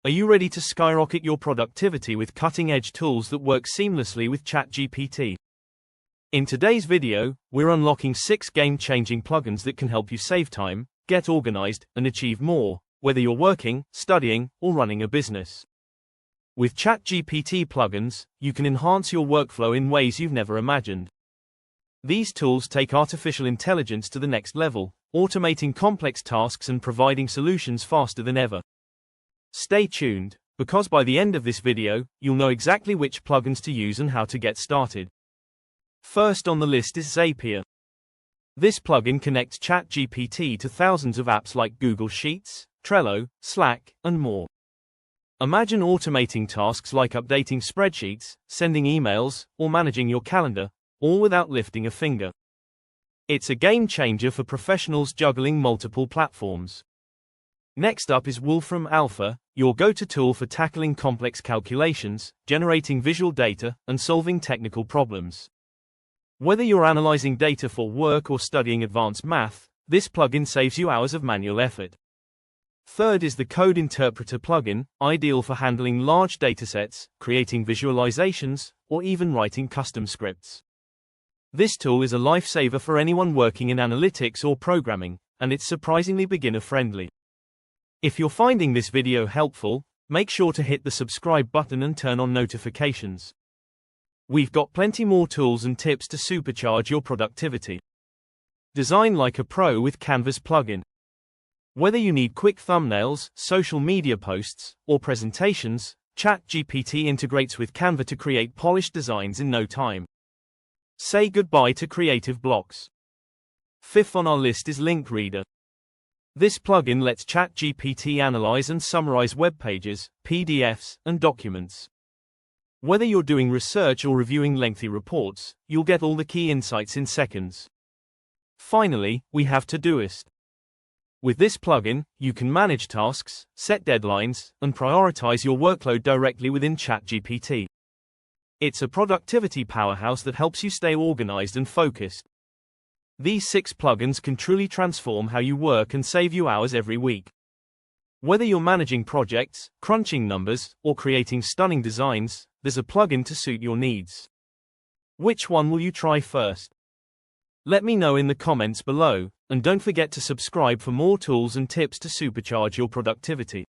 Are you ready to skyrocket your productivity with cutting-edge tools that work seamlessly with ChatGPT? In today's video, we're unlocking 6 game-changing plugins that can help you save time, get organized, and achieve more, whether you're working, studying, or running a business. With ChatGPT plugins, you can enhance your workflow in ways you've never imagined. These tools take artificial intelligence to the next level, automating complex tasks and providing solutions faster than ever. Stay tuned, because by the end of this video, you'll know exactly which plugins to use and how to get started. First on the list is Zapier. This plugin connects ChatGPT to thousands of apps like Google Sheets, Trello, Slack, and more. Imagine automating tasks like updating spreadsheets, sending emails, or managing your calendar, all without lifting a finger. It's a game changer for professionals juggling multiple platforms. Next up is Wolfram Alpha, your go-to tool for tackling complex calculations, generating visual data, and solving technical problems. Whether you're analyzing data for work or studying advanced math, this plugin saves you hours of manual effort. Third is the Code Interpreter plugin, ideal for handling large datasets, creating visualizations, or even writing custom scripts. This tool is a lifesaver for anyone working in analytics or programming, and it's surprisingly beginner-friendly. If you're finding this video helpful, make sure to hit the subscribe button and turn on notifications. We've got plenty more tools and tips to supercharge your productivity. Design like a pro with Canva's plugin. Whether you need quick thumbnails, social media posts, or presentations, ChatGPT integrates with Canva to create polished designs in no time. Say goodbye to creative blocks. Fifth on our list is Link Reader. This plugin lets ChatGPT analyze and summarize web pages, PDFs, and documents. Whether you're doing research or reviewing lengthy reports, you'll get all the key insights in seconds. Finally, we have Todoist. With this plugin, you can manage tasks, set deadlines, and prioritize your workload directly within ChatGPT. It's a productivity powerhouse that helps you stay organized and focused. These 6 plugins can truly transform how you work and save you hours every week. Whether you're managing projects, crunching numbers, or creating stunning designs, there's a plugin to suit your needs. Which one will you try first? Let me know in the comments below, and don't forget to subscribe for more tools and tips to supercharge your productivity.